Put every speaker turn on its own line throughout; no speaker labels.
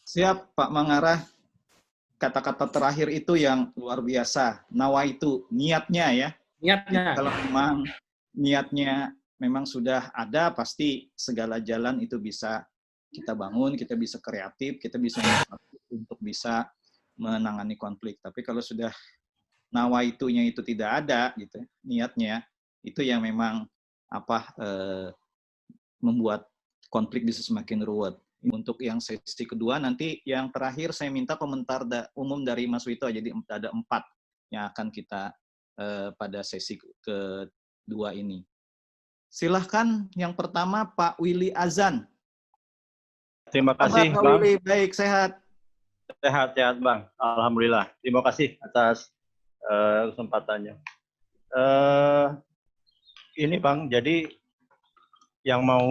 Siap, Pak Mangarah. Kata-kata terakhir itu yang luar biasa. Nawa itu niatnya ya.
Niatnya.
Kalau memang niatnya memang sudah ada, pasti segala jalan itu bisa kita bangun, kita bisa kreatif, kita bisa untuk bisa menangani konflik. Tapi kalau sudah nawa itunya itu tidak ada, gitu, niatnya itu yang memang membuat konflik bisa semakin ruwet. Untuk yang sesi kedua nanti yang terakhir saya minta komentar umum dari Mas Wito, jadi ada 4 yang akan kita pada sesi kedua ini. Silahkan yang pertama Pak Willy Azan.
Terima kasih
Pak
Bang.
Willy, baik, sehat.
Sehat Bang, alhamdulillah. Terima kasih atas kesempatannya. Ini Bang, jadi yang mau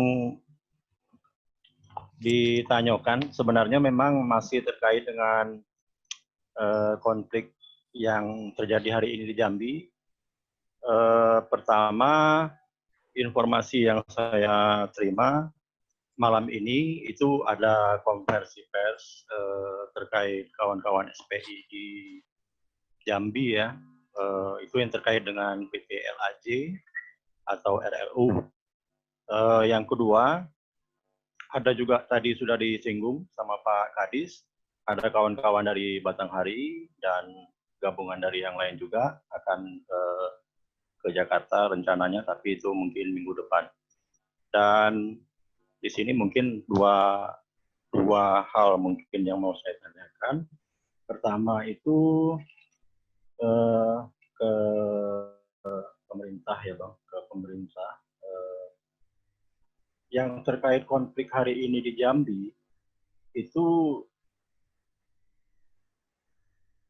ditanyakan sebenarnya memang masih terkait dengan konflik yang terjadi hari ini di Jambi. Pertama, informasi yang saya terima malam ini itu ada konversi pers terkait kawan-kawan SPI di Jambi ya. Itu yang terkait dengan PT LAJ atau RLU. Yang kedua, ada juga tadi sudah disinggung sama Pak Kadis, ada kawan-kawan dari Batanghari dan gabungan dari yang lain juga akan ke Jakarta rencananya, tapi itu mungkin minggu depan. Dan di sini mungkin dua hal mungkin yang mau saya tanyakan. Pertama itu ke pemerintah ya Bang, ke pemerintah. Yang terkait konflik hari ini di Jambi, itu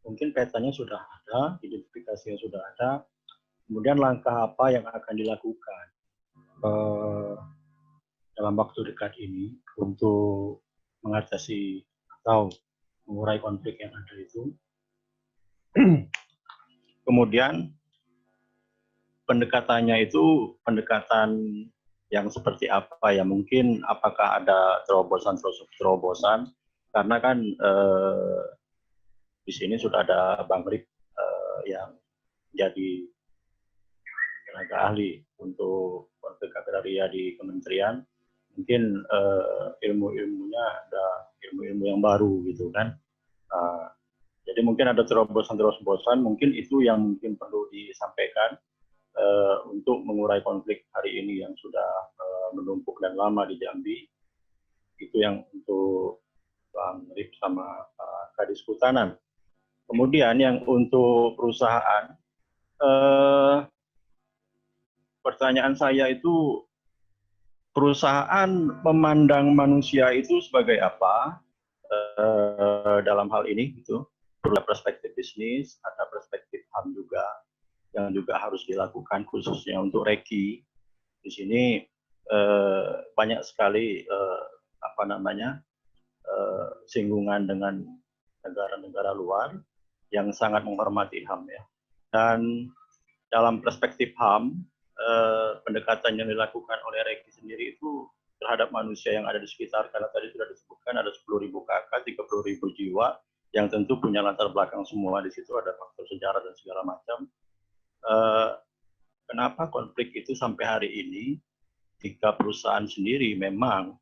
mungkin petanya sudah ada, identifikasinya sudah ada, kemudian langkah apa yang akan dilakukan dalam waktu dekat ini untuk mengatasi atau mengurai konflik yang ada itu. Kemudian pendekatannya itu pendekatan yang seperti apa ya, mungkin apakah ada terobosan karena kan di sini sudah ada Bang Rip yang jadi tenaga ahli untuk konflik agraria di kementerian, mungkin ilmu-ilmunya ada ilmu-ilmu yang baru gitu kan. Jadi mungkin ada terobosan mungkin itu yang mungkin perlu disampaikan untuk mengurai konflik hari ini yang sudah menumpuk dan lama di Jambi. Itu yang untuk Bang Rip sama Kadis Kehutanan. Kemudian yang untuk perusahaan, pertanyaan saya itu, perusahaan memandang manusia itu sebagai apa dalam hal ini gitu. Ada perspektif bisnis, ada perspektif HAM juga yang juga harus dilakukan khususnya untuk Reki. Di sini banyak sekali singgungan dengan negara-negara luar yang sangat menghormati HAM ya. Dan dalam perspektif HAM, pendekatan yang dilakukan oleh Reki sendiri itu terhadap manusia yang ada di sekitar, karena tadi sudah disebutkan ada 10.000 kakak, 30.000 jiwa, yang tentu punya latar belakang semua di situ, ada faktor sejarah dan segala macam. Kenapa konflik itu sampai hari ini, jika perusahaan sendiri memang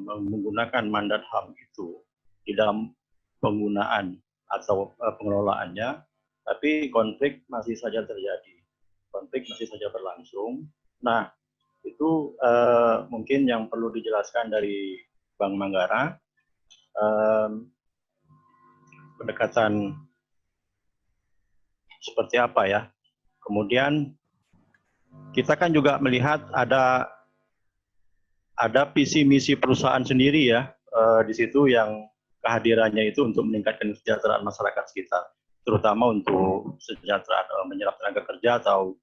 menggunakan mandat HAM itu di dalam penggunaan atau pengelolaannya, tapi konflik masih saja terjadi, konflik masih saja berlangsung. Nah, itu mungkin yang perlu dijelaskan dari Bang Manggara, pendekatan seperti apa ya. Kemudian kita kan juga melihat ada visi misi perusahaan sendiri ya di situ yang kehadirannya itu untuk meningkatkan kesejahteraan masyarakat sekitar, terutama untuk kesejahteraan menyerap tenaga kerja atau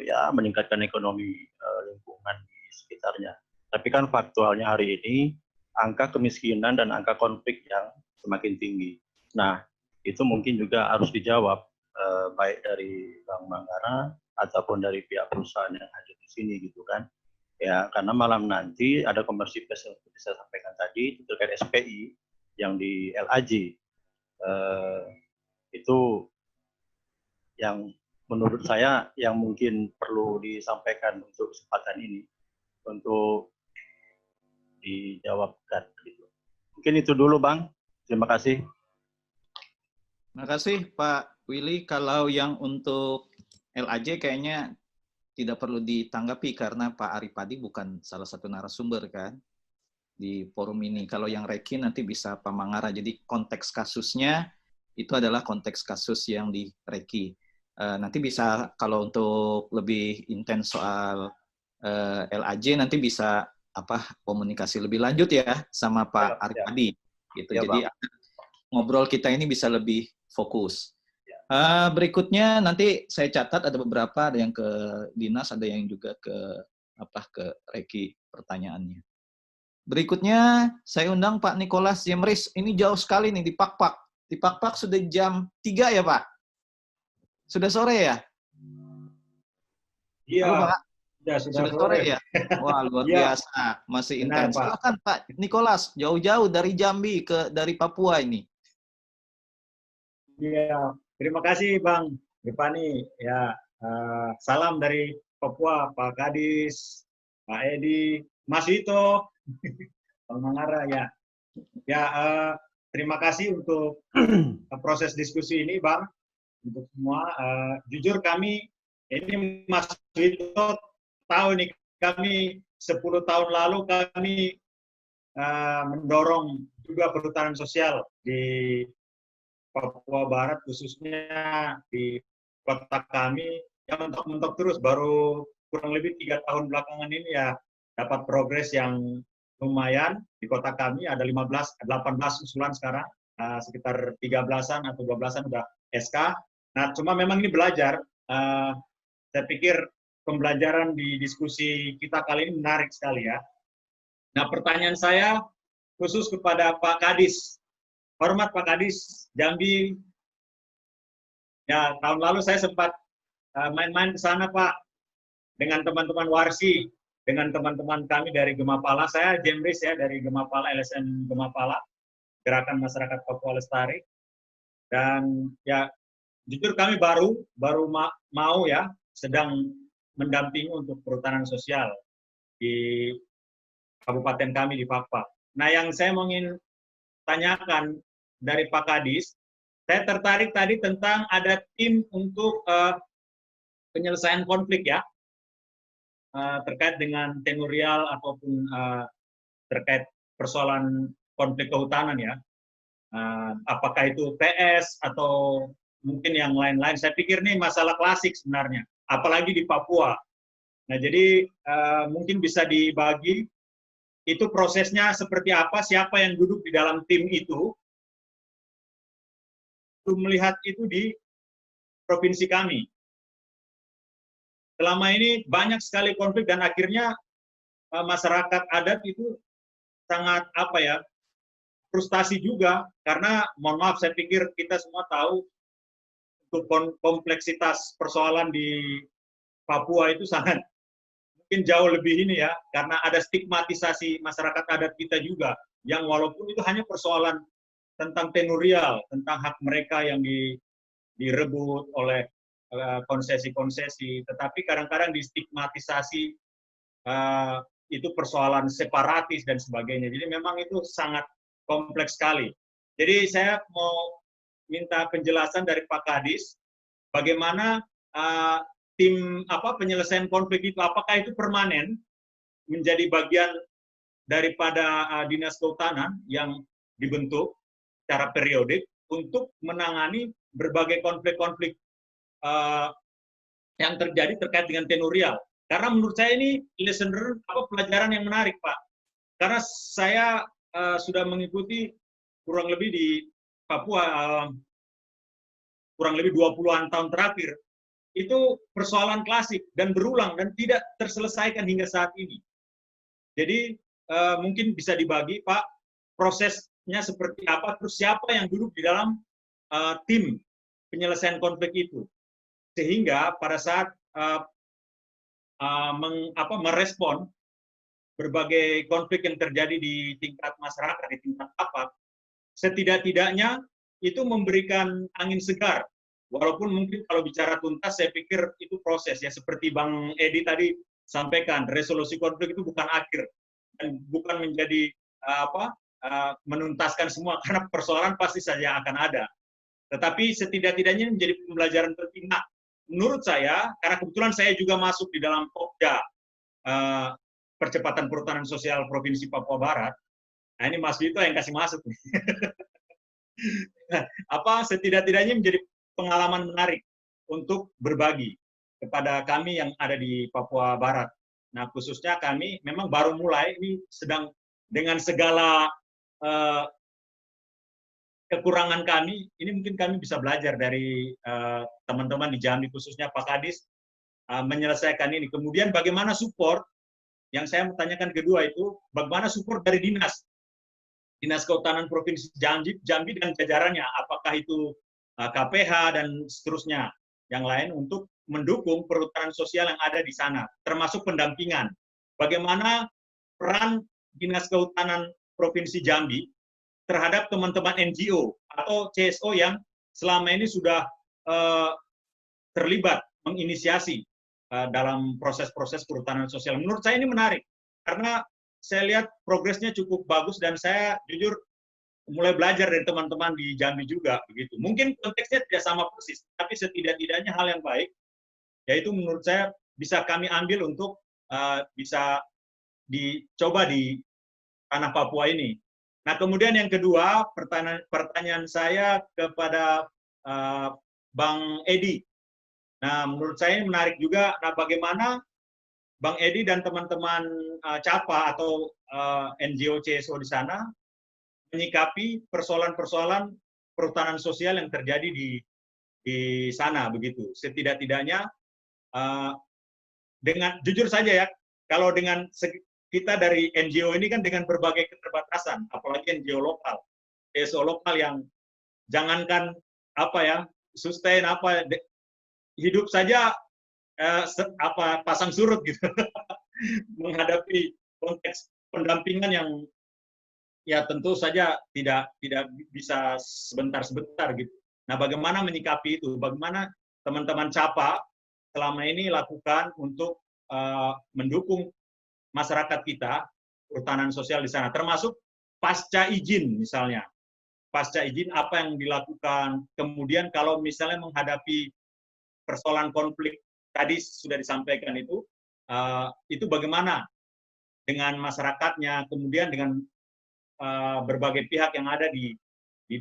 ya meningkatkan ekonomi lingkungan di sekitarnya. Tapi kan faktualnya hari ini angka kemiskinan dan angka konflik yang semakin tinggi. Nah, itu mungkin juga harus dijawab baik dari Bang Manggara ataupun dari pihak perusahaan yang hadir di sini gitu kan. Ya, karena malam nanti ada konversi pers yang saya sampaikan tadi terkait SPI yang di LAJ. Itu yang menurut saya yang mungkin perlu disampaikan untuk kesempatan ini untuk dijawabkan gitu. Mungkin itu dulu Bang. Terima kasih.
Terima kasih Pak Willy. Kalau yang untuk LAJ kayaknya tidak perlu ditanggapi karena Pak Aripadi bukan salah satu narasumber kan di forum ini. Kalau yang Reki nanti bisa Pak Mangara. Jadi konteks kasusnya itu adalah konteks kasus yang di Reki. Nanti bisa kalau untuk lebih intens soal LAJ nanti bisa komunikasi lebih lanjut ya sama Pak Aripadi. Gitu.
Ya,
jadi ngobrol kita ini bisa lebih fokus.
Ya.
Berikutnya nanti saya catat ada beberapa, ada yang ke Dinas, ada yang juga ke Reki pertanyaannya. Berikutnya saya undang Pak Nicholas Jemris. Ini jauh sekali nih di Pakpak. Di Pakpak sudah jam 3 ya Pak? Sudah sore ya?
Iya.
Halo, Pak.
Sudah
sore ya? Wah, luar biasa. Masih intens. Silakan Pak Nicholas, jauh-jauh dari Jambi dari Papua ini.
Iya, terima kasih Bang Rifani. Ya, salam dari Papua, Pak Kadis, Pak Edi, Mas Wito, Bang Mangara ya. Ya, terima kasih untuk proses diskusi ini, Bang. Untuk semua, jujur kami ini Mas Wito tahu nih, kami 10 tahun lalu kami mendorong juga perhutanan sosial di Papua Barat, khususnya di kota kami, yang mentok-mentok terus, baru kurang lebih 3 tahun belakangan ini ya dapat progres yang lumayan. Di kota kami ada 18 usulan sekarang, sekitar 13-an atau 12-an udah SK. Nah, cuma memang ini belajar, saya pikir pembelajaran di diskusi kita kali ini menarik sekali ya. Nah, pertanyaan saya khusus kepada Pak Kadis. Hormat Pak Kadis, Jambi. Ya, tahun lalu saya sempat main-main ke sana Pak, dengan teman-teman Warsi, dengan teman-teman kami dari Gemapala. Saya Jemris ya, dari Gemapala, LSM Gemapala, Gerakan Masyarakat Papua Lestari. Dan ya, jujur kami baru mau ya, sedang mendampingi untuk perhutanan sosial di kabupaten kami di Papua. Nah, yang saya ingin tanyakan dari Pak Kadis, saya tertarik tadi tentang ada tim untuk penyelesaian konflik ya, terkait dengan tenurial ataupun terkait persoalan konflik kehutanan ya. Apakah itu PS atau mungkin yang lain-lain. Saya pikir ini masalah klasik sebenarnya, apalagi di Papua. Nah, jadi mungkin bisa dibagi itu prosesnya seperti apa, siapa yang duduk di dalam tim itu, untuk melihat itu di provinsi kami. Selama ini banyak sekali konflik dan akhirnya masyarakat adat itu sangat frustasi juga, karena mohon maaf, saya pikir kita semua tahu untuk kompleksitas persoalan di Papua itu sangat mungkin jauh lebih ini ya, karena ada stigmatisasi masyarakat adat kita juga, yang walaupun itu hanya persoalan tentang tenurial, tentang hak mereka yang direbut oleh konsesi-konsesi, tetapi kadang-kadang distigmatisasi itu persoalan separatis dan sebagainya. Jadi memang itu sangat kompleks sekali. Jadi saya mau minta penjelasan dari Pak Kadis, bagaimana tim penyelesaian konflik itu, apakah itu permanen menjadi bagian daripada dinas kehutanan yang dibentuk secara periodik untuk menangani berbagai konflik-konflik yang terjadi terkait dengan tenurial. Karena menurut saya ini pelajaran yang menarik, Pak. Karena saya sudah mengikuti kurang lebih di Papua kurang lebih 20-an tahun terakhir. Itu persoalan klasik dan berulang dan tidak terselesaikan hingga saat ini. Jadi mungkin bisa dibagi, Pak, prosesnya seperti apa, terus siapa yang duduk di dalam tim penyelesaian konflik itu. Sehingga pada saat uh, merespon berbagai konflik yang terjadi di tingkat masyarakat, di tingkat apa, setidak-tidaknya itu memberikan angin segar. Walaupun mungkin kalau bicara tuntas, saya pikir itu proses ya, seperti Bang Edi tadi sampaikan, resolusi konflik itu bukan akhir dan bukan menjadi menuntaskan semua, karena persoalan pasti saja akan ada. Tetapi setidak-tidaknya menjadi pembelajaran penting. Nah, menurut saya, karena kebetulan saya juga masuk di dalam Pokja Percepatan Perhutanan Sosial Provinsi Papua Barat. Nah, ini Mas Vito yang kasih masuk. Setidak-tidaknya menjadi pengalaman menarik untuk berbagi kepada kami yang ada di Papua Barat. Nah, khususnya kami memang baru mulai, ini sedang dengan segala kekurangan kami, ini mungkin kami bisa belajar dari teman-teman di Jambi, khususnya Pak Kadis, menyelesaikan ini. Kemudian bagaimana support, yang saya mau tanyakan kedua itu, bagaimana support dari Dinas Kehutanan Provinsi Jambi dan jajarannya, apakah itu KPH dan seterusnya, yang lain untuk mendukung perhutanan sosial yang ada di sana, termasuk pendampingan. Bagaimana peran Dinas Kehutanan Provinsi Jambi terhadap teman-teman NGO atau CSO yang selama ini sudah terlibat menginisiasi dalam proses-proses perhutanan sosial. Menurut saya ini menarik, karena saya lihat progresnya cukup bagus dan saya jujur mulai belajar dari teman-teman di Jambi juga begitu. Mungkin konteksnya tidak sama persis, tapi setidak-tidaknya hal yang baik, yaitu menurut saya bisa kami ambil untuk bisa dicoba di tanah Papua ini. Nah, kemudian yang kedua, pertanyaan saya kepada Bang Edi. Nah, menurut saya ini menarik juga. Nah, bagaimana Bang Edi dan teman-teman CAPA atau NGO CSO di sana menyikapi persoalan-persoalan perhutanan sosial yang terjadi di sana begitu. Setidak-tidaknya dengan jujur saja ya, kalau dengan kita dari NGO ini kan dengan berbagai keterbatasan, apalagi NGO lokal, CSO lokal yang jangankan sustain hidup saja pasang surut gitu, menghadapi konteks pendampingan yang ya tentu saja tidak bisa sebentar-sebentar gitu. Nah, bagaimana menyikapi itu? Bagaimana teman-teman CAPA selama ini lakukan untuk mendukung masyarakat kita, perhutanan sosial di sana, termasuk pasca izin misalnya. Pasca izin apa yang dilakukan, kemudian kalau misalnya menghadapi persoalan konflik, tadi sudah disampaikan itu bagaimana dengan masyarakatnya, kemudian dengan berbagai pihak yang ada di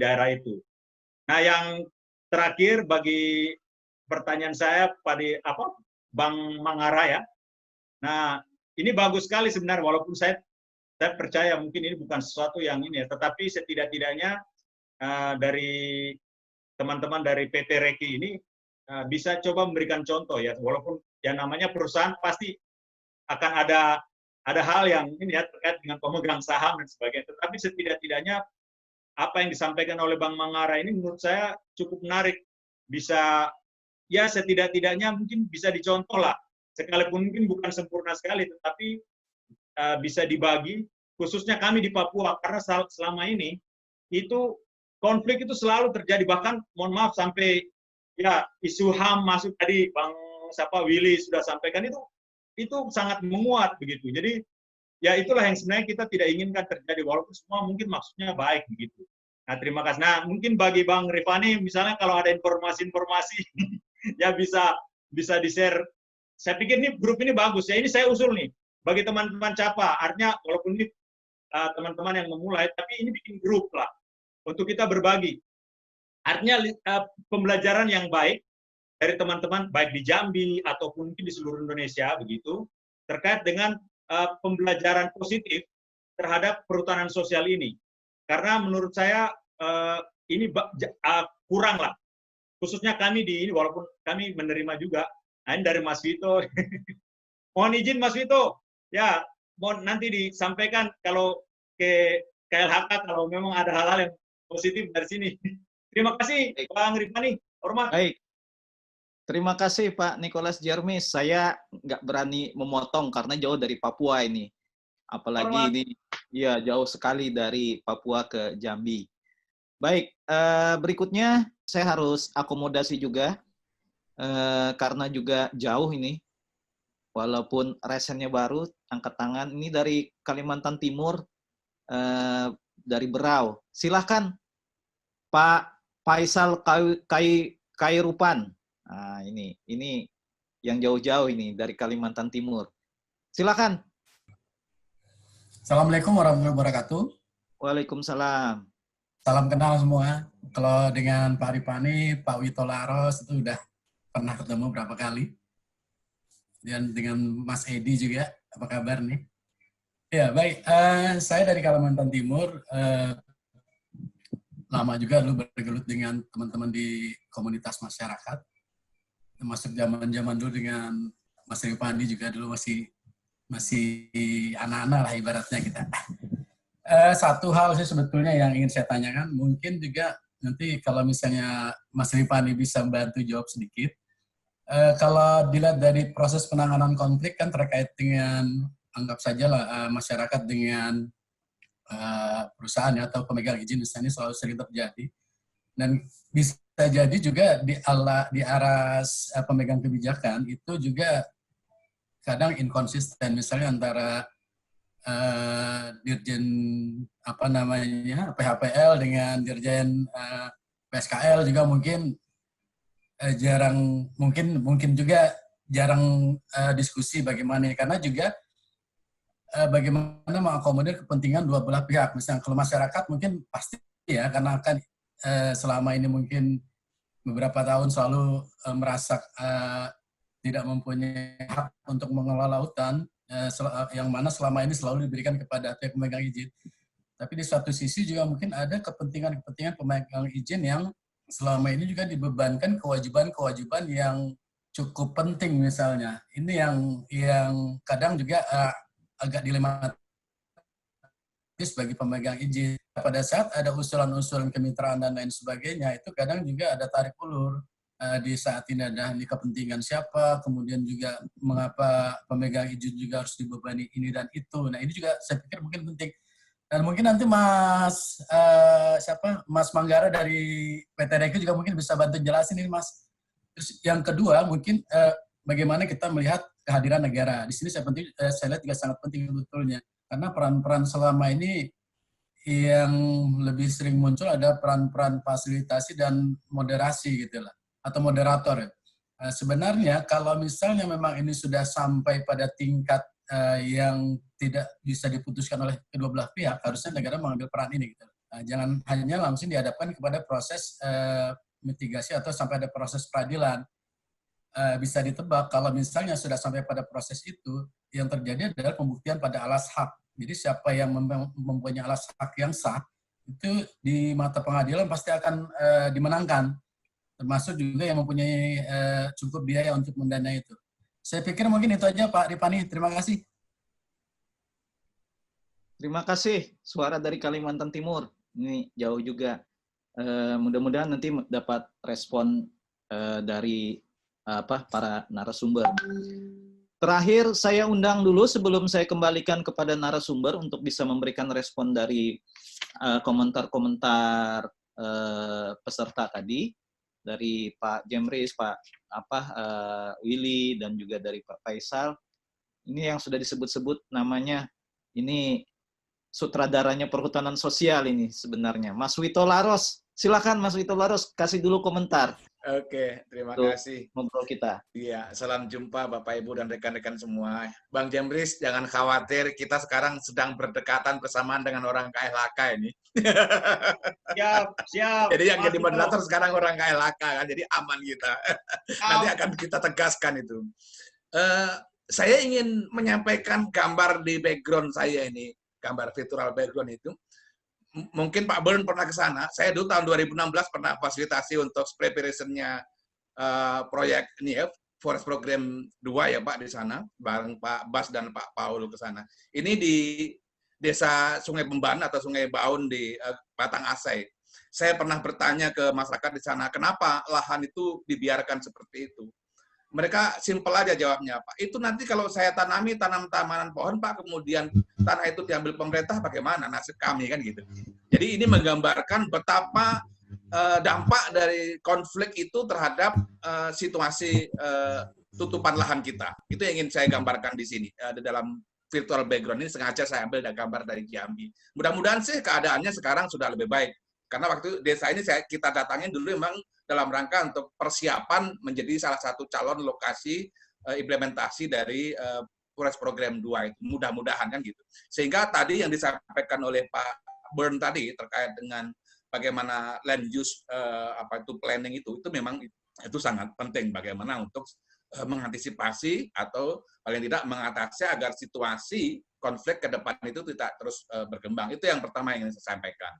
daerah itu. Nah, yang terakhir bagi pertanyaan saya pada Bang Mangara ya. Nah, ini bagus sekali sebenarnya, walaupun saya percaya mungkin ini bukan sesuatu yang ini ya, tetapi setidak-tidaknya dari teman-teman dari PT Reki ini bisa coba memberikan contoh ya, walaupun yang namanya perusahaan pasti akan ada hal yang ini ya terkait dengan pemegang saham dan sebagainya, tetapi setidak-tidaknya apa yang disampaikan oleh Bang Mangara ini menurut saya cukup menarik, bisa ya setidak-tidaknya mungkin bisa dicontoh lah, sekalipun mungkin bukan sempurna sekali, tetapi bisa dibagi, khususnya kami di Papua, karena selama ini itu konflik itu selalu terjadi, bahkan mohon maaf sampai ya isu HAM masuk tadi, Bang Willy sudah sampaikan, itu sangat menguat begitu. Jadi ya itulah yang sebenarnya kita tidak inginkan terjadi, walaupun semua mungkin maksudnya baik begitu. Nah, terima kasih. Nah, mungkin bagi Bang Rifani, misalnya kalau ada informasi-informasi ya bisa di-share. Saya pikir ini grup ini bagus ya. Ini saya usul nih bagi teman-teman CAPA. Artinya walaupun ini teman-teman yang memulai, tapi ini bikin grup lah untuk kita berbagi. Artinya pembelajaran yang baik dari teman-teman baik di Jambi ataupun mungkin di seluruh Indonesia begitu, terkait dengan pembelajaran positif terhadap perhutanan sosial ini. Karena menurut saya ini kurang lah, khususnya kami di ini, walaupun kami menerima juga. Nah, ini dari Mas Vito. Mohon izin Mas Vito, ya mohon nanti disampaikan kalau ke KLHK kalau memang ada hal-hal yang positif dari sini. Terima kasih Bang Rifani, hormat.
Baik. Terima kasih Pak Nicholas Jermis. Saya nggak berani memotong karena jauh dari Papua ini. Apalagi ini ya jauh sekali dari Papua ke Jambi. Baik, berikutnya saya harus akomodasi juga karena juga jauh ini. Walaupun resennya baru, angkat tangan. Ini dari Kalimantan Timur, dari Berau. Silakan Pak Faisal Kairupan. Nah, ini yang jauh-jauh ini dari Kalimantan Timur. Silakan.
Assalamualaikum warahmatullahi wabarakatuh.
Waalaikumsalam.
Salam kenal semua. Kalau dengan Pak Ripani, Pak Wito Laros itu udah pernah ketemu berapa kali. Dan dengan Mas Edi juga, apa kabar nih? Ya, baik. Saya dari Kalimantan Timur. Lama juga dulu bergelut dengan teman-teman di komunitas masyarakat. Termasuk zaman-zaman dulu dengan Mas Ripani juga dulu masih anak-anak lah ibaratnya kita. Satu hal sih sebetulnya yang ingin saya tanyakan, mungkin juga nanti kalau misalnya Mas Ripani bisa bantu jawab sedikit. Kalau dilihat dari proses penanganan konflik kan terkait dengan, anggap saja lah masyarakat dengan perusahaan atau pemegang izin misalnya selalu sering terjadi. Dan bisa jadi juga di aras pemegang kebijakan itu juga kadang inkonsisten, misalnya antara dirjen PHPL dengan dirjen PSKL juga mungkin mungkin juga jarang diskusi bagaimana, karena juga bagaimana mengakomodir kepentingan dua belah pihak. Misalnya kalau masyarakat mungkin pasti ya, karena kan selama ini mungkin beberapa tahun selalu merasa tidak mempunyai hak untuk mengelola lautan, yang mana selama ini selalu diberikan kepada pihak pemegang izin. Tapi di satu sisi juga mungkin ada kepentingan pemegang izin yang selama ini juga dibebankan kewajiban-kewajiban yang cukup penting misalnya. Ini yang kadang juga agak dilematis bagi pemegang izin. Pada saat ada usulan-usulan kemitraan dan lain sebagainya, itu kadang juga ada tarik ulur. Di saat ini ada kepentingan siapa, kemudian juga mengapa pemegang izin juga harus dibebani ini dan itu. Nah ini juga saya pikir mungkin penting. Dan mungkin nanti Mas Manggara dari PT Reki juga mungkin bisa bantu jelasin ini Mas. Terus yang kedua mungkin bagaimana kita melihat kehadiran negara. Di sini saya lihat juga sangat penting sebetulnya. Karena peran-peran selama ini yang lebih sering muncul ada peran-peran fasilitasi dan moderasi gitu lah, atau moderator. Sebenarnya kalau misalnya memang ini sudah sampai pada tingkat yang tidak bisa diputuskan oleh kedua belah pihak, harusnya negara mengambil peran ini gitu. Jangan hanya langsung dihadapkan kepada proses mitigasi atau sampai ada proses peradilan. Bisa ditebak kalau misalnya sudah sampai pada proses itu, yang terjadi adalah pembuktian pada alas hak. Jadi siapa yang mempunyai alas hak yang sah, itu di mata pengadilan pasti akan dimenangkan. Termasuk juga yang mempunyai cukup biaya untuk mendanai itu. Saya pikir mungkin itu aja Pak Ripani. Terima kasih.
Terima kasih. Suara dari Kalimantan Timur. Ini jauh juga. Mudah-mudahan nanti dapat respon dari para narasumber. Terakhir, saya undang dulu sebelum saya kembalikan kepada narasumber untuk bisa memberikan respon dari komentar-komentar peserta tadi, dari Pak Jemris, Pak Willy, dan juga dari Pak Faisal. Ini yang sudah disebut-sebut namanya, ini sutradaranya perhutanan sosial ini sebenarnya. Mas Wito Laros, silakan Mas Wito Laros, kasih dulu komentar.
Oke, terima kasih.
Ngobrol kita.
Iya, salam jumpa Bapak Ibu dan rekan-rekan semua. Bang Jemris, jangan khawatir, kita sekarang sedang berdekatan bersamaan dengan orang KLHK ini.
Siap.
Jadi yang jadi moderator sekarang orang KLHK kan, jadi aman kita. Nanti akan kita tegaskan itu. Saya ingin menyampaikan gambar di background saya ini, gambar virtual background itu. Mungkin Pak Burn pernah ke sana. Saya dulu tahun 2016 pernah fasilitasi untuk preparation-nya proyek ini ya, Forest Program 2 ya Pak di sana, bareng Pak Bas dan Pak Paul ke sana. Ini di Desa Sungai Bemban atau Sungai Baun di Batang Asai. Saya pernah bertanya ke masyarakat di sana, kenapa lahan itu dibiarkan seperti itu? Mereka simpel aja jawabnya, Pak. Itu nanti kalau saya tanam tanaman pohon, Pak, kemudian tanah itu diambil pemerintah, bagaimana nasib kami kan gitu. Jadi ini menggambarkan betapa dampak dari konflik itu terhadap situasi tutupan lahan kita. Itu yang ingin saya gambarkan di sini di dalam virtual background ini. Sengaja saya ambil gambar dari Jambi. Mudah-mudahan sih keadaannya sekarang sudah lebih baik. Karena waktu desa ini kita datangin dulu memang dalam rangka untuk persiapan menjadi salah satu calon lokasi implementasi dari Forest Program 2 itu. Mudah-mudahan kan gitu. Sehingga tadi yang disampaikan oleh Pak Burn tadi terkait dengan bagaimana land use planning itu memang itu sangat penting bagaimana untuk mengantisipasi atau paling tidak mengatasi agar situasi konflik ke depan itu tidak terus berkembang. Itu yang pertama yang saya sampaikan.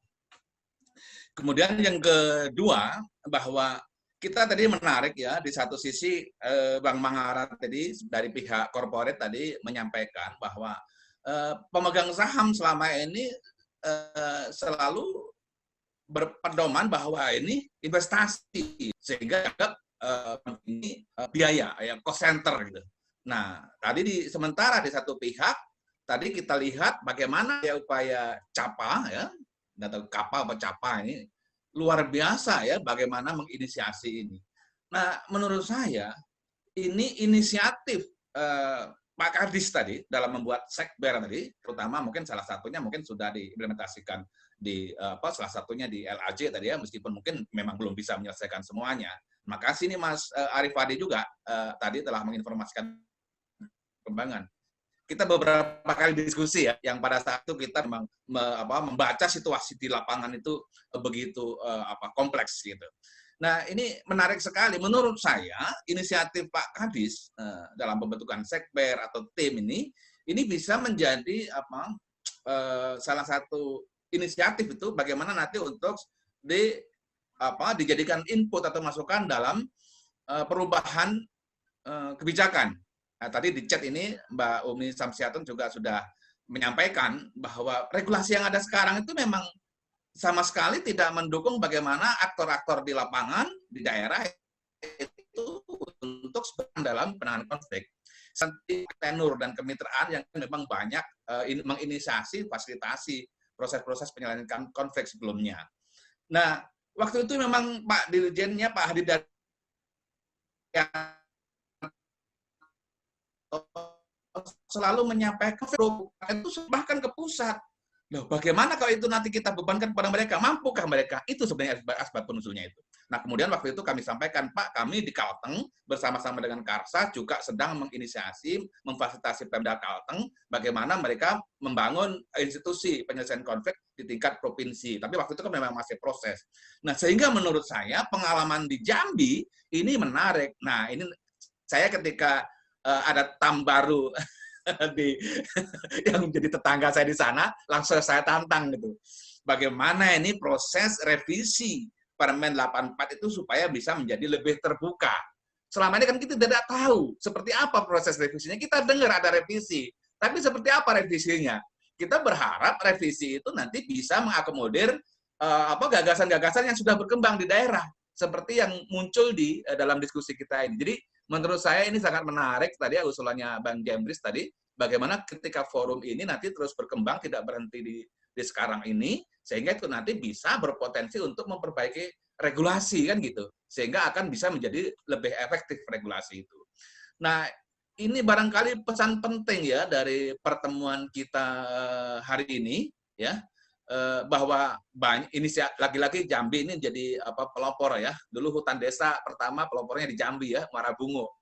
Kemudian yang kedua, bahwa kita tadi menarik ya, di satu sisi Bang Manggara tadi dari pihak korporat tadi menyampaikan bahwa pemegang saham selama ini selalu berpedoman bahwa ini investasi, sehingga ini biaya, ya cost center gitu. Nah, tadi sementara di satu pihak, tadi kita lihat bagaimana ya upaya CAPA ya, atau kapal atau capa ini luar biasa ya bagaimana menginisiasi ini. Nah, menurut saya ini inisiatif Pak Kadis tadi dalam membuat sekber tadi, terutama mungkin salah satunya mungkin sudah diimplementasikan di salah satunya di LAJ tadi ya, meskipun mungkin memang belum bisa menyelesaikan semuanya. Makasih nih Mas Arif Adi juga tadi telah menginformasikan perkembangan. Kita beberapa kali diskusi ya, yang pada saat itu kita memang membaca situasi di lapangan itu begitu kompleks gitu. Nah, ini menarik sekali. Menurut saya, inisiatif Pak Kadis dalam pembentukan sekber atau tim ini bisa menjadi salah satu inisiatif itu bagaimana nanti untuk dijadikan input atau masukan dalam perubahan kebijakan. Nah, tadi di chat ini Mbak Umi Samsiatun juga sudah menyampaikan bahwa regulasi yang ada sekarang itu memang sama sekali tidak mendukung bagaimana aktor-aktor di lapangan, di daerah itu untuk dalam penanganan konflik. Tenur dan kemitraan yang memang banyak menginisiasi, fasilitasi proses-proses penyelesaian konflik sebelumnya. Nah, waktu itu memang Pak Dirjennya, Pak Hadi selalu menyampaikan itu bahkan ke pusat. Loh, bagaimana kalau itu nanti kita bebankan kepada mereka? Mampukah mereka? Itu sebenarnya asbab penusulnya itu. Nah, kemudian waktu itu kami sampaikan, Pak, kami di Kalteng bersama-sama dengan Karsa juga sedang menginisiasi, memfasilitasi Pemda Kalteng bagaimana mereka membangun institusi penyelesaian konflik di tingkat provinsi. Tapi waktu itu kan memang masih proses. Nah, sehingga menurut saya pengalaman di Jambi ini menarik. Nah, ini saya ketika ada TAM baru yang menjadi tetangga saya di sana, langsung saya tantang gitu. Bagaimana ini proses revisi Permen 84 itu supaya bisa menjadi lebih terbuka. Selama ini kan kita tidak tahu seperti apa proses revisinya. Kita dengar ada revisi, tapi seperti apa revisinya? Kita berharap revisi itu nanti bisa mengakomodir gagasan-gagasan yang sudah berkembang di daerah, seperti yang muncul di dalam diskusi kita ini. Jadi menurut saya ini sangat menarik tadi usulannya Bang Jembris tadi, bagaimana ketika forum ini nanti terus berkembang, tidak berhenti di sekarang ini, sehingga itu nanti bisa berpotensi untuk memperbaiki regulasi kan gitu, sehingga akan bisa menjadi lebih efektif regulasi itu. Nah, ini barangkali pesan penting ya dari pertemuan kita hari ini ya, bahwa banyak ini lagi-lagi Jambi ini jadi pelopor ya. Dulu hutan desa pertama pelopornya di Jambi ya, Muara Bungo.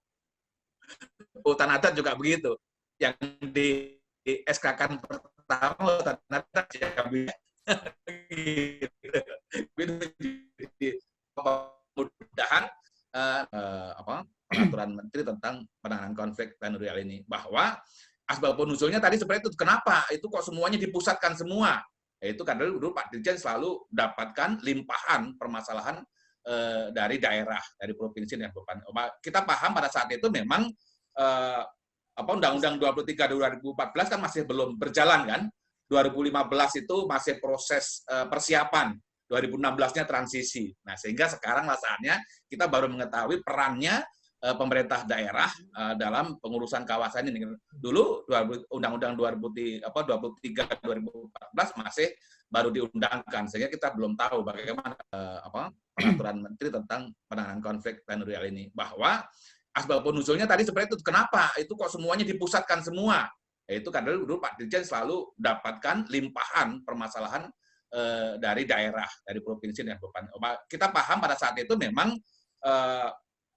Hutan adat juga begitu. Yang di SK-kan pertama hutan adat Jambi. Mudah-mudahan peraturan menteri tentang penanganan konflik tenurial ini, bahwa asbab penusulnya tadi seperti itu. Kenapa? Itu kok semuanya dipusatkan semua? Itu karena dulu Pak Dirjen selalu dapatkan limpahan permasalahan dari daerah, dari provinsi dan beban. Kita paham pada saat itu memang Undang-Undang 23 2014 kan masih belum berjalan kan. 2015 itu masih proses persiapan, 2016-nya transisi. Nah, sehingga sekarang saatnya kita baru mengetahui perannya pemerintah daerah dalam pengurusan kawasan ini. Dulu Undang-Undang 23/2014 masih baru diundangkan, sehingga kita belum tahu bagaimana peraturan menteri tentang penanganan konflik teritorial ini. Bahwa asbab usulnya tadi seperti itu. Kenapa? Itu kok semuanya dipusatkan semua? Yaitu karena dulu Pak Dirjen selalu dapatkan limpahan permasalahan dari daerah, dari provinsi dan kabupaten. Kita paham pada saat itu memang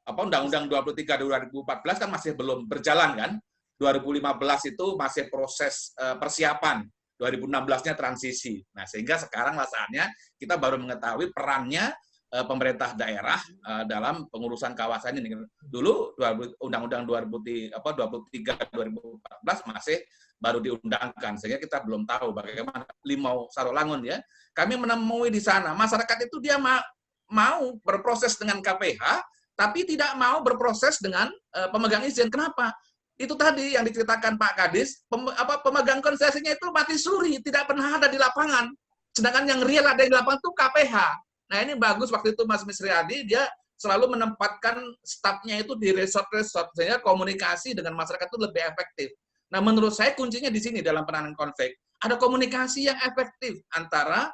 Undang-Undang 23/2014 kan masih belum berjalan kan. 2015 itu masih proses persiapan. 2016-nya transisi. Nah, sehingga sekarang saatnya kita baru mengetahui perannya pemerintah daerah dalam pengurusan kawasan ini. Dulu Undang-Undang 23/2014 masih baru diundangkan, sehingga kita belum tahu bagaimana Limau Sarolangun ya. Kami menemui di sana masyarakat itu dia mau berproses dengan KPH, tapi tidak mau berproses dengan pemegang izin. Kenapa? Itu tadi yang diceritakan Pak Kadis, pemegang konsesinya itu mati suri, tidak pernah ada di lapangan. Sedangkan yang real ada di lapangan itu KPH. Nah ini bagus waktu itu Mas Misriadi, dia selalu menempatkan stafnya itu di resort-resort, sehingga komunikasi dengan masyarakat itu lebih efektif. Nah menurut saya kuncinya di sini dalam penanganan konflik. Ada komunikasi yang efektif antara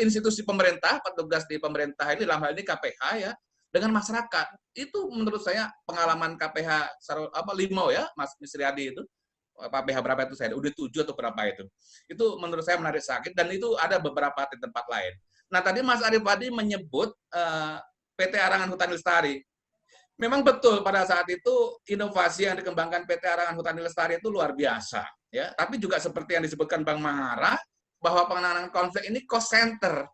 institusi pemerintah, petugas di pemerintah ini, dalam hal ini KPH ya, dengan masyarakat. Itu menurut saya pengalaman KPH Limau ya, Mas Misriadi itu. KPH berapa itu saya? Udah 7 atau berapa itu. Itu menurut saya menarik sakit, dan itu ada beberapa di tempat lain. Nah, tadi Mas Arief Wadi menyebut PT Arangan Hutan Lestari. Memang betul pada saat itu inovasi yang dikembangkan PT Arangan Hutan Lestari itu luar biasa. Ya. Tapi juga seperti yang disebutkan Bang Mahara, bahwa penanganan konflik ini cost center.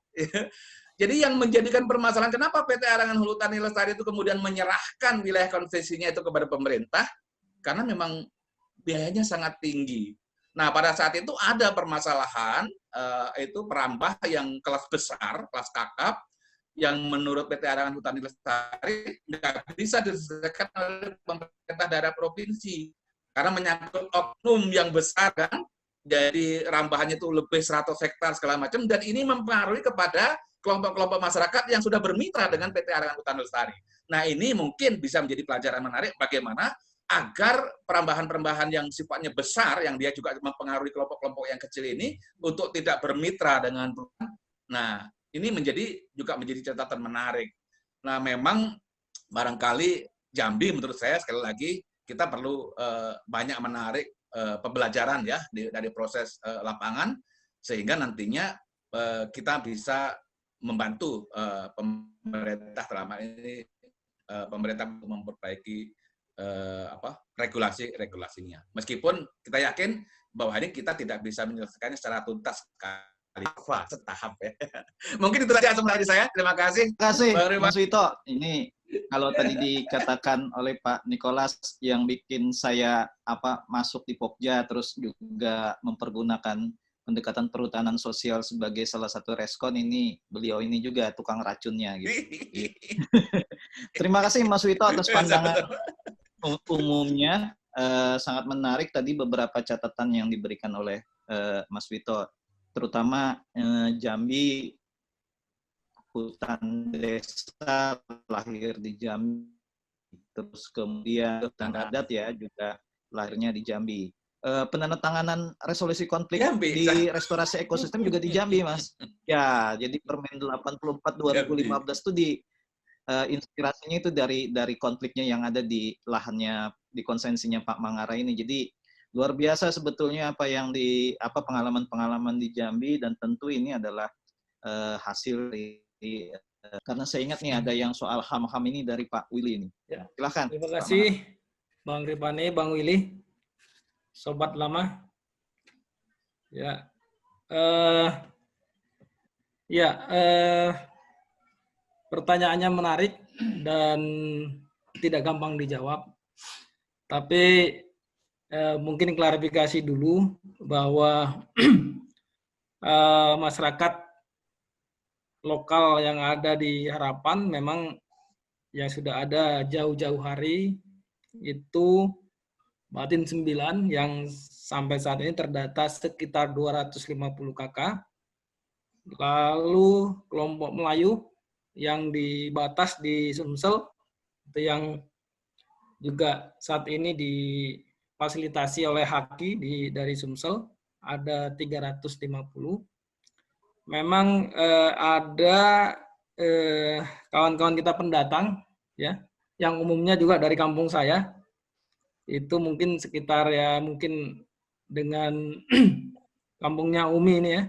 Jadi yang menjadikan permasalahan kenapa PT Arangan Hutan Lestari itu kemudian menyerahkan wilayah konsesinya itu kepada pemerintah, karena memang biayanya sangat tinggi. Nah, pada saat itu ada permasalahan, itu perambah yang kelas besar, kelas kakap, yang menurut PT Arangan Hutan Lestari nggak bisa diselesaikan oleh pemerintah daerah provinsi. Karena menyangkut oknum yang besar, kan, jadi rambahannya itu lebih 100 hektar segala macam, dan ini mempengaruhi kepada kelompok-kelompok masyarakat yang sudah bermitra dengan PT Arangan Hutan Lestari. Nah, ini mungkin bisa menjadi pelajaran menarik bagaimana agar perambahan-perambahan yang sifatnya besar, yang dia juga mempengaruhi kelompok-kelompok yang kecil ini, untuk tidak bermitra dengan. Nah, ini juga menjadi catatan menarik. Nah, memang barangkali Jambi menurut saya sekali lagi kita perlu banyak menarik pembelajaran ya dari proses lapangan, sehingga nantinya kita bisa membantu pemerintah dalam hal ini pemerintah untuk memperbaiki regulasinya. Meskipun kita yakin bahwa ini kita tidak bisa menyelesaikannya secara tuntas sekali, setahap ya. Mungkin itu saja dari saya. Terima kasih.
Terima kasih, Mas Wito. Ini kalau tadi dikatakan oleh Pak Nikolas yang bikin saya masuk di Pokja, terus juga mempergunakan pendekatan perhutanan sosial sebagai salah satu respon, ini beliau ini juga tukang racunnya gitu. Terima kasih Mas Wito atas pandangan umumnya, sangat menarik tadi beberapa catatan yang diberikan oleh Mas Wito, terutama Jambi, hutan desa lahir di Jambi, terus kemudian hutan adat ya juga lahirnya di Jambi. Penandatanganan resolusi konflik Jambi, di restorasi ekosistem juga di Jambi, Mas. Ya, jadi Permen 84 2015 itu inspirasinya itu dari konfliknya yang ada di lahannya, di konsensinya Pak Mangara ini. Jadi luar biasa sebetulnya apa yang pengalaman-pengalaman di Jambi, dan tentu ini adalah hasil dari karena saya ingat nih ada yang soal HAM-HAM ini dari Pak Willy ini. Ya, silakan.
Terima kasih Bang Ripane, Bang Willy. Sobat lama, ya, pertanyaannya menarik dan tidak gampang dijawab. Tapi mungkin klarifikasi dulu bahwa masyarakat lokal yang ada di Harapan memang yang sudah ada jauh-jauh hari itu Batin 9 yang sampai saat ini terdata sekitar 250 KK. Lalu kelompok Melayu yang di batas di Sumsel itu yang juga saat ini difasilitasi oleh Haki dari Sumsel, ada 350. Memang ada kawan-kawan kita pendatang, ya, yang umumnya juga dari kampung saya, itu mungkin sekitar ya mungkin dengan kampungnya Umi ini ya,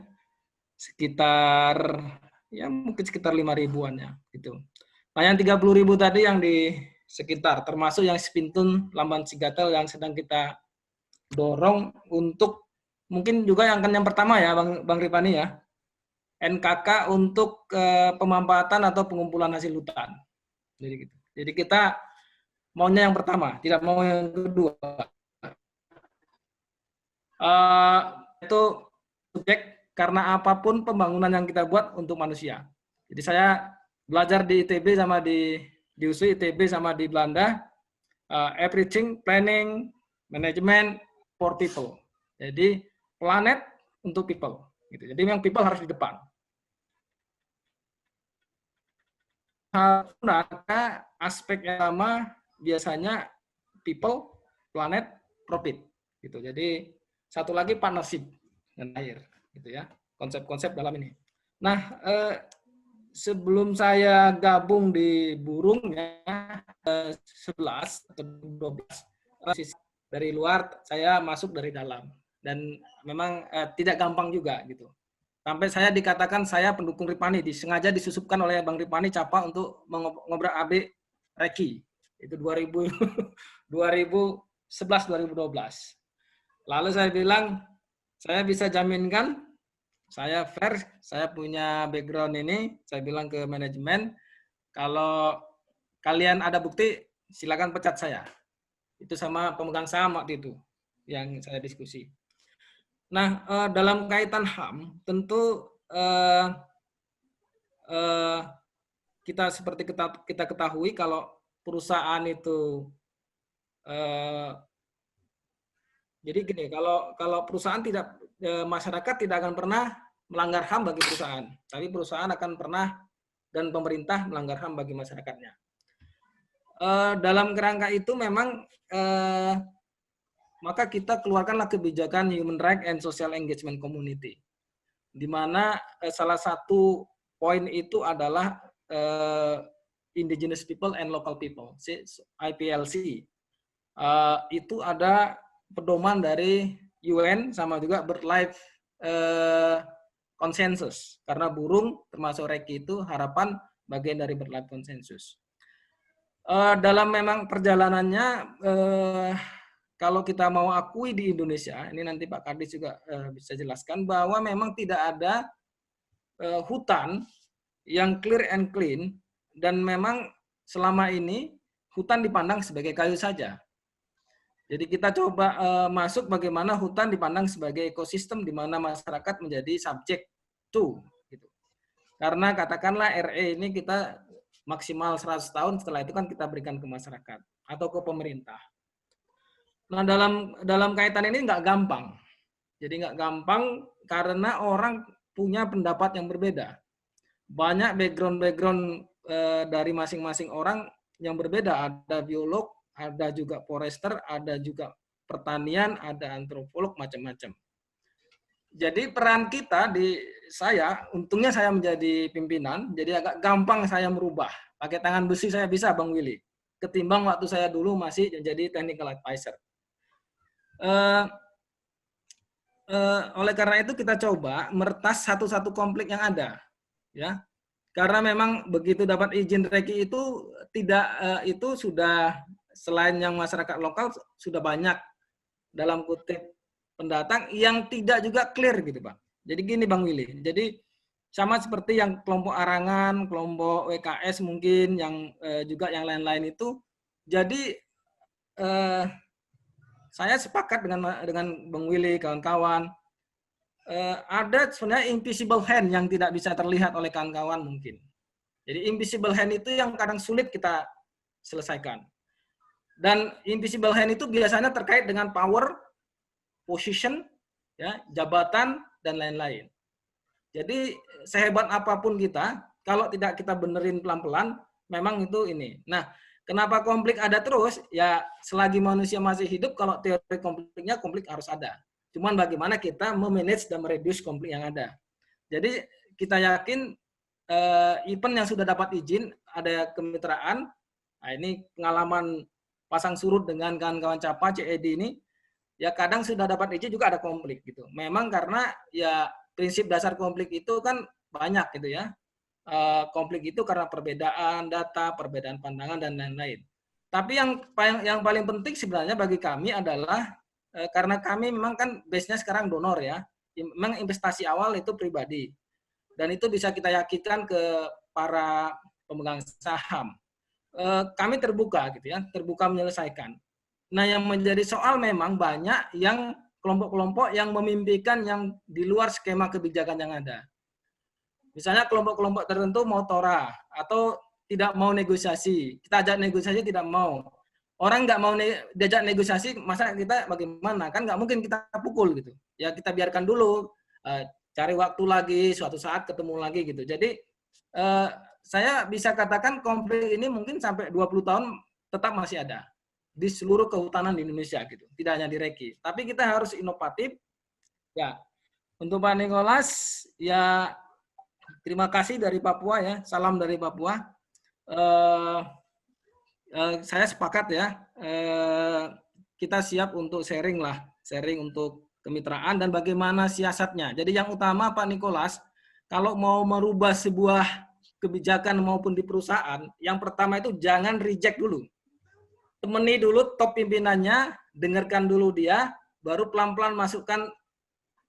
sekitar ya mungkin sekitar 5.000-an ya gitu. Nah yang 30.000 tadi yang di sekitar, termasuk yang Spintun, Lamban Sigatel yang sedang kita dorong untuk mungkin juga yang pertama ya Bang Ripani ya, NKK untuk pemanfaatan atau pengumpulan hasil hutan. Jadi gitu. Jadi kita maunya yang pertama, tidak mau yang kedua. Itu subjek karena apapun pembangunan yang kita buat untuk manusia. Jadi saya belajar di ITB sama di USU, ITB sama di Belanda, everything planning, management for people. Jadi planet untuk people. Gitu. Jadi memang people harus di depan. Maka aspek yang sama biasanya people, planet, profit. Gitu. Jadi satu lagi partnership dengan air, gitu ya. Konsep-konsep dalam ini. Nah, sebelum saya gabung di Burung ya 11 atau 12 dari luar, saya masuk dari dalam dan memang tidak gampang juga gitu. Sampai saya dikatakan saya pendukung Ripani, disengaja disusupkan oleh Bang Ripani Capa untuk mengobrak AB Reki. Itu 2011-2012. Lalu saya bilang, saya bisa jaminkan, saya fair, saya punya background ini, saya bilang ke manajemen, kalau kalian ada bukti, silakan pecat saya. Itu sama pemegang saham waktu itu, yang saya diskusi. Nah, dalam kaitan HAM, tentu kita seperti kita ketahui kalau perusahaan itu, jadi gini, kalau perusahaan tidak, masyarakat tidak akan pernah melanggar HAM bagi perusahaan, tapi perusahaan akan pernah dan pemerintah melanggar HAM bagi masyarakatnya. Dalam kerangka itu memang maka kita keluarkanlah kebijakan Human Rights and Social Engagement Community, di mana salah satu poin itu adalah Indigenous People and Local People, IPLC. Itu ada pedoman dari UN sama juga BirdLife Consensus, karena burung termasuk reki itu harapan bagian dari BirdLife Consensus. Dalam memang perjalanannya, kalau kita mau akui di Indonesia, ini nanti Pak Kadis juga bisa jelaskan, bahwa memang tidak ada hutan yang clear and clean, dan memang selama ini hutan dipandang sebagai kayu saja. Jadi kita coba masuk bagaimana hutan dipandang sebagai ekosistem di mana masyarakat menjadi subjek to. Gitu. Karena katakanlah RE ini kita maksimal 100 tahun, setelah itu kan kita berikan ke masyarakat atau ke pemerintah. Nah, dalam kaitan ini nggak gampang. Jadi nggak gampang karena orang punya pendapat yang berbeda. Banyak background dari masing-masing orang yang berbeda. Ada biolog, ada juga forester, ada juga pertanian, ada antropolog, macam-macam. Jadi peran kita untungnya saya menjadi pimpinan, jadi agak gampang saya merubah. Pakai tangan besi saya bisa, Bang Willy. Ketimbang waktu saya dulu masih jadi technical advisor. Oleh karena itu kita coba meretas satu-satu konflik yang ada, ya. Karena memang begitu dapat izin reki itu itu sudah, selain yang masyarakat lokal sudah banyak dalam kutip pendatang yang tidak juga clear gitu, Pak. Jadi gini Bang Willy. Jadi sama seperti yang kelompok Arangan, kelompok WKS mungkin, yang juga yang lain-lain itu. Jadi saya sepakat dengan Bang Willy, kawan-kawan. Ada sebenarnya invisible hand yang tidak bisa terlihat oleh kawan-kawan mungkin. Jadi invisible hand itu yang kadang sulit kita selesaikan. Dan invisible hand itu biasanya terkait dengan power, position, ya, jabatan, dan lain-lain. Jadi sehebat apapun kita, kalau tidak kita benerin pelan-pelan, memang itu ini. Nah, Kenapa konflik ada terus? Ya selagi manusia masih hidup, kalau teori konfliknya, konflik harus ada. Cuman bagaimana kita memanage dan mereduce konflik yang ada. Jadi kita yakin event yang sudah dapat izin, ada kemitraan. Nah, ini pengalaman pasang surut dengan kawan-kawan CAPA, CED ini, ya kadang sudah dapat izin juga ada konflik gitu. Memang karena ya prinsip dasar konflik itu kan banyak gitu ya. Konflik itu karena perbedaan data, perbedaan pandangan dan lain-lain. Tapi yang paling penting sebenarnya bagi kami adalah karena kami memang kan base-nya sekarang donor ya. Memang investasi awal itu pribadi. Dan itu bisa kita yakinkan ke para pemegang saham. Kami terbuka gitu ya, terbuka menyelesaikan. Nah, yang menjadi soal memang banyak yang kelompok-kelompok yang memimpikan yang di luar skema kebijakan yang ada. Misalnya kelompok-kelompok tertentu mau tora atau tidak mau negosiasi. Kita ajak negosiasi tidak mau. Orang nggak mau diajak negosiasi, masa kita bagaimana? Kan nggak mungkin kita pukul gitu. Ya kita biarkan dulu, cari waktu lagi, suatu saat ketemu lagi gitu. Jadi saya bisa katakan konflik ini mungkin sampai 20 tahun tetap masih ada di seluruh kehutanan di Indonesia gitu. Tidak hanya di Reki. Tapi kita harus inovatif. Ya, untuk Pak Nicholas, ya terima kasih dari Papua ya, salam dari Papua. Saya sepakat ya, kita siap untuk sharing untuk kemitraan dan bagaimana siasatnya. Jadi yang utama Pak Nicholas, kalau mau merubah sebuah kebijakan maupun di perusahaan, yang pertama itu jangan reject dulu. Temani dulu top pimpinannya, dengarkan dulu dia, baru pelan-pelan masukkan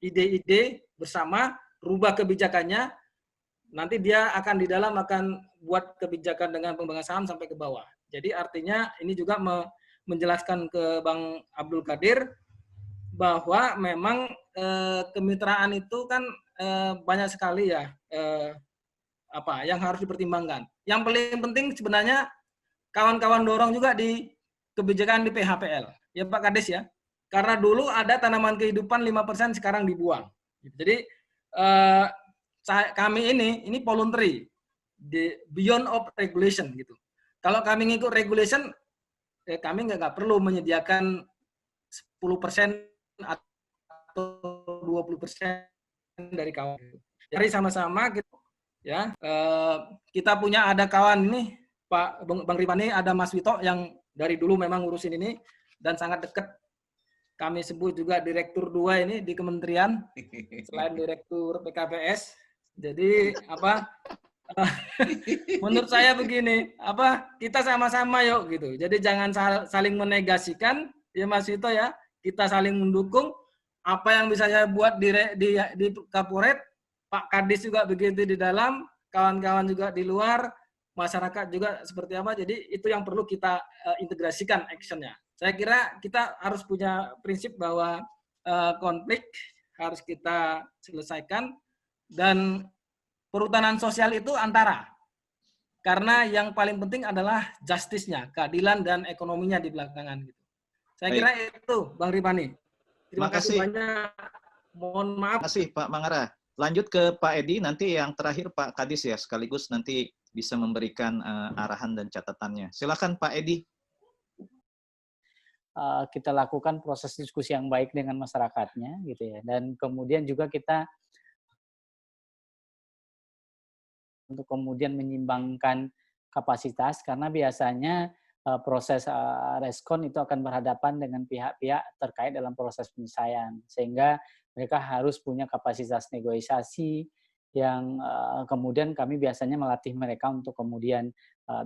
ide-ide bersama, rubah kebijakannya, nanti dia akan di dalam akan buat kebijakan dengan pemegang saham sampai ke bawah. Jadi artinya ini juga menjelaskan ke Bang Abdul Qadir bahwa memang kemitraan itu kan banyak sekali ya yang harus dipertimbangkan. Yang paling penting sebenarnya kawan-kawan dorong juga di kebijakan di PHPL. Ya Pak Kades ya. Karena dulu ada tanaman kehidupan 5% sekarang dibuang. Jadi kami ini voluntary, beyond of regulation gitu. Kalau kami ngikut regulation, kami nggak perlu menyediakan 10% atau 20% dari kawan. Jadi sama-sama gitu, ya. Kita punya ada kawan ini, Pak Bang Ripani, ada Mas Wito yang dari dulu memang ngurusin ini dan sangat dekat. Kami sebut juga Direktur 2 ini di kementerian, selain Direktur PKPS. Jadi menurut saya begini, kita sama-sama yuk gitu. Jadi jangan saling menegasikan ya Mas Vito ya. Kita saling mendukung. Apa yang bisa saya buat di Kaporet, Pak Kadis juga begitu di dalam, kawan-kawan juga di luar, masyarakat juga seperti apa. Jadi itu yang perlu kita integrasikan actionnya. Saya kira kita harus punya prinsip bahwa konflik harus kita selesaikan dan perhutanan sosial itu antara. Karena yang paling penting adalah justice-nya, keadilan dan ekonominya di belakangan gitu. Saya kira itu Bang Ripani. Terima kasih banyak. Mohon maaf.
Terima kasih Pak Mangara. Lanjut ke Pak Edi, nanti yang terakhir Pak Kadis ya, sekaligus nanti bisa memberikan arahan dan catatannya. Silakan Pak Edi.
Kita lakukan proses diskusi yang baik dengan masyarakatnya gitu ya, dan kemudian juga kita untuk kemudian menyimbangkan kapasitas, karena biasanya proses respon itu akan berhadapan dengan pihak-pihak terkait dalam proses penyelesaian, sehingga mereka harus punya kapasitas negosiasi yang kemudian kami biasanya melatih mereka untuk kemudian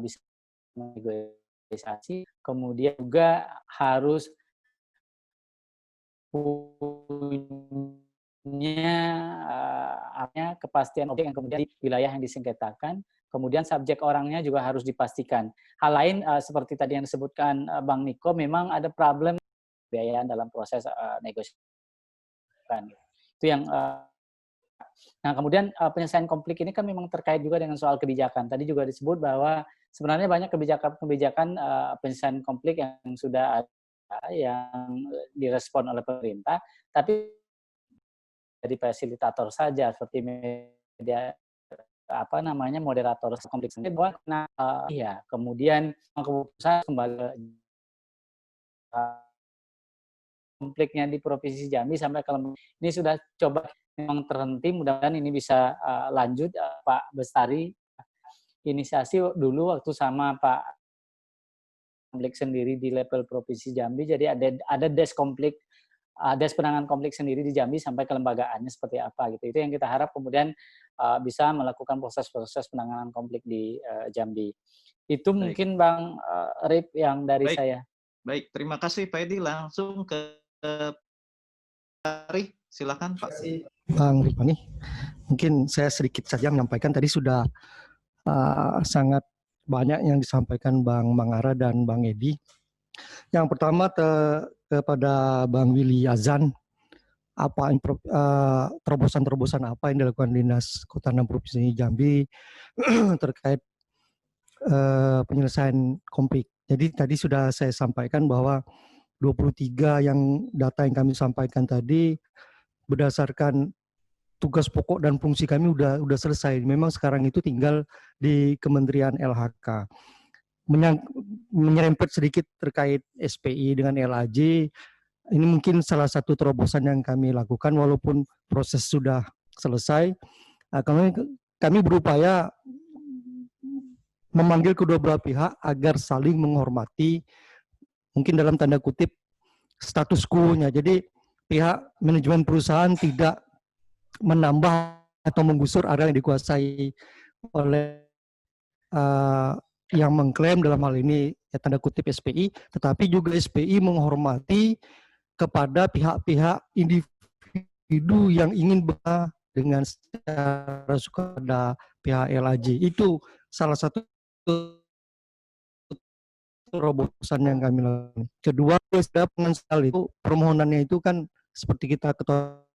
bisa negosiasi, kemudian juga harus punya kepastian objek yang kemudian di wilayah yang disengketakan, kemudian subjek orangnya juga harus dipastikan. Hal lain seperti tadi yang disebutkan Bang Niko, memang ada problem biaya dalam proses negosiasi. Itu yang nah, kemudian penyelesaian konflik ini kan memang terkait juga dengan soal kebijakan. Tadi juga disebut bahwa sebenarnya banyak kebijakan penyelesaian konflik yang sudah ada, yang direspon oleh pemerintah, tapi dari fasilitator saja seperti media apa namanya moderator konflik sendiri bahwa ya kemudian keputusan kembali konfliknya di Provinsi Jambi sampai ke ini sudah coba memang terhenti, mudah-mudahan ini bisa lanjut. Pak Bestari inisiasi dulu waktu sama Pak konflik sendiri di level Provinsi Jambi, jadi ada des konflik, des penanganan konflik sendiri di Jambi sampai kelembagaannya seperti apa gitu. Itu yang kita harap kemudian bisa melakukan proses-proses penanganan konflik di Jambi. Itu mungkin Bang Rip yang dari saya.
Baik, terima kasih Pak Edi. Langsung ke Ari, silakan Pak.
Bang Ripani, mungkin saya sedikit saja menyampaikan, tadi sudah sangat banyak yang disampaikan Bang Mangara dan Bang Edi. Yang pertama kepada Bang Willy Azan, apa terobosan-terobosan apa yang dilakukan Dinas Kehutanan Provinsi Jambi terkait penyelesaian konflik. Jadi tadi sudah saya sampaikan bahwa 23 yang data yang kami sampaikan tadi berdasarkan tugas pokok dan fungsi kami udah selesai. Memang sekarang itu tinggal di Kementerian LHK. Menyerempet sedikit terkait SPI dengan LAJ, ini mungkin salah satu terobosan yang kami lakukan walaupun proses sudah selesai. Kami berupaya memanggil kedua belah pihak agar saling menghormati, mungkin dalam tanda kutip status quo-nya. Jadi pihak manajemen perusahaan tidak menambah atau menggusur area yang dikuasai oleh yang mengklaim dalam hal ini ya tanda kutip SPI, tetapi juga SPI menghormati kepada pihak-pihak individu yang ingin bekerja dengan secara suka pada pihak LAJ. Itu salah satu terobosan yang kami lakukan. Kedua, setiap pengansal itu permohonannya itu kan seperti kita ketahui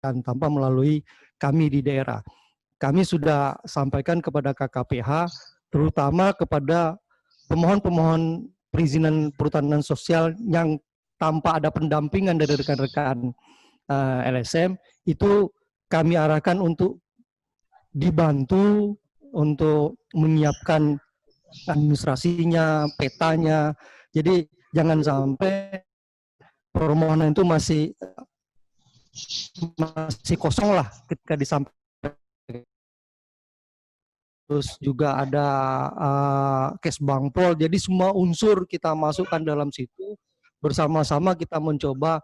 tanpa melalui kami di daerah. Kami sudah sampaikan kepada KKPH, terutama kepada pemohon-pemohon perizinan perhutanan sosial yang tanpa ada pendampingan dari rekan-rekan LSM, itu kami arahkan untuk dibantu untuk menyiapkan administrasinya, petanya. Jadi jangan sampai permohonan itu masih kosong lah ketika disampaikan. Terus juga ada kes Bangpol, jadi semua unsur kita masukkan dalam situ, bersama-sama kita mencoba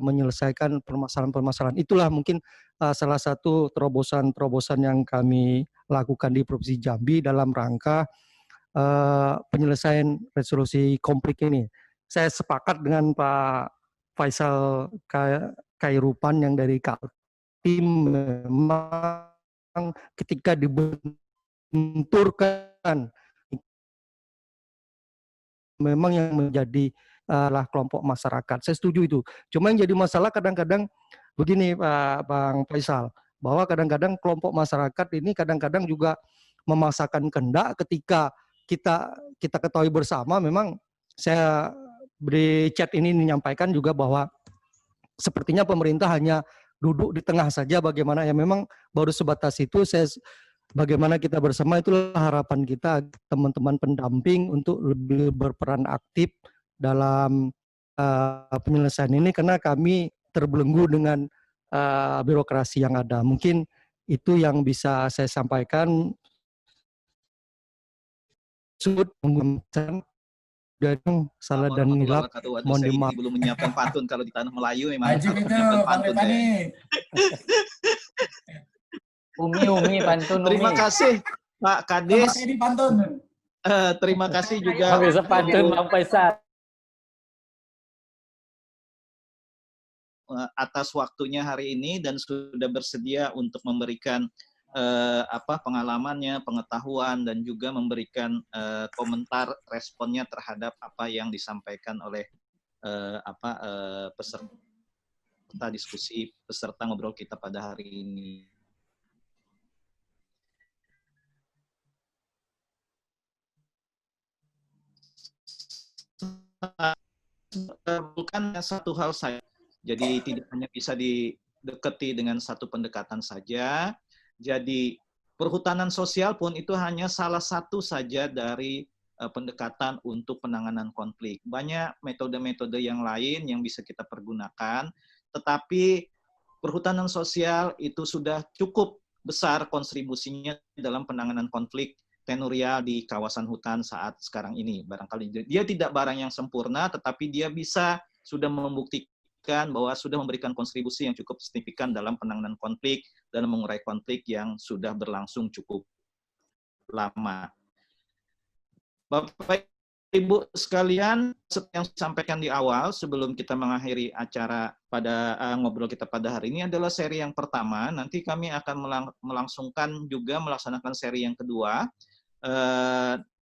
menyelesaikan permasalahan-permasalahan. Itulah mungkin salah satu terobosan-terobosan yang kami lakukan di Provinsi Jambi dalam rangka penyelesaian resolusi konflik ini. Saya sepakat dengan Pak Faisal Khairupan yang dari Kaltim, memang ketika dibenturkan memang yang menjadi kelompok masyarakat. Saya setuju itu. Cuma yang jadi masalah kadang-kadang begini Pak Bang Faisal, bahwa kadang-kadang kelompok masyarakat ini kadang-kadang juga memaksakan kehendak ketika kita ketahui bersama. Memang saya di chat ini menyampaikan juga bahwa sepertinya pemerintah hanya duduk di tengah saja, bagaimana ya, memang baru sebatas itu. Bagaimana kita bersama, itulah harapan kita teman-teman pendamping untuk lebih berperan aktif dalam penyelesaian ini, karena kami terbelenggu dengan birokrasi yang ada. Mungkin itu yang bisa saya sampaikan. Salah dan nilap, mohon dimaaf.
Belum menyiapkan pantun. Kalau di tanah Melayu memang
Ajib
harus
itu,
menyiapkan
Bang
pantun.
Ripani.
Umi pantun.
Terima kasih Pak Kades.
Ini pantun.
Terima kasih juga
Bisa pantun Bang Faisal.
Atas waktunya hari ini dan sudah bersedia untuk memberikan pengalamannya, pengetahuan, dan juga memberikan komentar responnya terhadap apa yang disampaikan oleh peserta diskusi, peserta ngobrol kita pada hari ini. Bukan satu hal saya, jadi tidak hanya bisa deketi dengan satu pendekatan saja. Jadi perhutanan sosial pun itu hanya salah satu saja dari pendekatan untuk penanganan konflik. Banyak metode-metode yang lain yang bisa kita pergunakan, tetapi perhutanan sosial itu sudah cukup besar kontribusinya dalam penanganan konflik tenurial di kawasan hutan saat sekarang ini. Barangkali dia tidak barang yang sempurna, tetapi dia bisa sudah membuktikan bahwa sudah memberikan kontribusi yang cukup signifikan dalam penanganan konflik, dalam mengurai konflik yang sudah berlangsung cukup lama. Bapak Ibu sekalian, seperti yang disampaikan di awal sebelum kita mengakhiri acara pada ngobrol kita pada hari ini adalah seri yang pertama. Nanti kami akan melaksanakan seri yang kedua.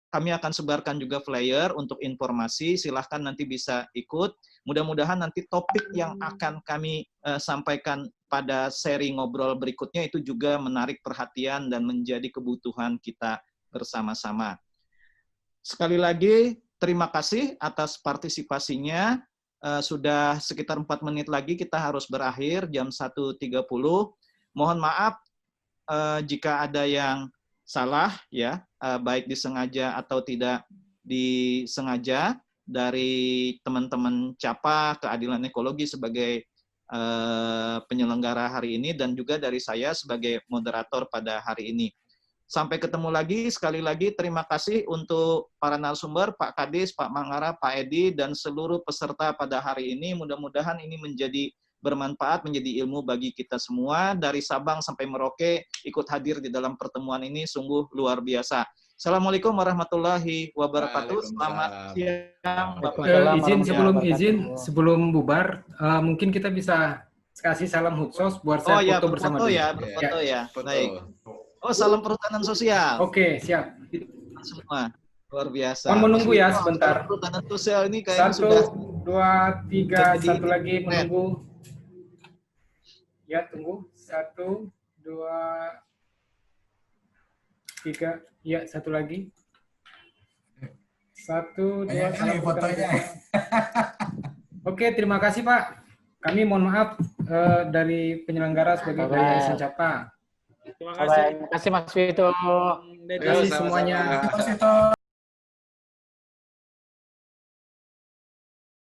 Kami akan sebarkan juga flyer untuk informasi. Silahkan nanti bisa ikut. Mudah-mudahan nanti topik yang akan kami sampaikan pada seri ngobrol berikutnya itu juga menarik perhatian dan menjadi kebutuhan kita bersama-sama. Sekali lagi, terima kasih atas partisipasinya. Sudah sekitar 4 menit lagi kita harus berakhir, jam 1.30. Mohon maaf jika ada yang salah, ya, baik disengaja atau tidak disengaja, dari teman-teman CAPA, Keadilan Ekologi sebagai penyelenggara hari ini, dan juga dari saya sebagai moderator pada hari ini. Sampai ketemu lagi, sekali lagi terima kasih untuk para narasumber, Pak Kadis, Pak Manggara, Pak Edi, dan seluruh peserta pada hari ini. Mudah-mudahan ini menjadi bermanfaat, menjadi ilmu bagi kita semua. Dari Sabang sampai Merauke ikut hadir di dalam pertemuan ini sungguh luar biasa. Assalamualaikum warahmatullahi wabarakatuh. Selamat siang, Bapak.
Sebelum bubar, mungkin kita bisa kasih salam khusus buat saya foto bersama dulu.
Berfoto ya. Baik. Oh, salam perhutanan sosial.
Oke, siap.
Semua luar biasa.
Mohon menunggu ya sebentar.
Perhutanan sosial ini kayaknya
1,
sudah
2, 3, satu lagi menunggu. Ya, tunggu. 1, 2, 3. Ya, satu lagi. 1, 2, salam fotonya. Oke, terima kasih Pak. Kami mohon maaf dari penyelenggara sebagai Yayasan CAPA.
Terima kasih Mas Vito.
Terima kasih semuanya.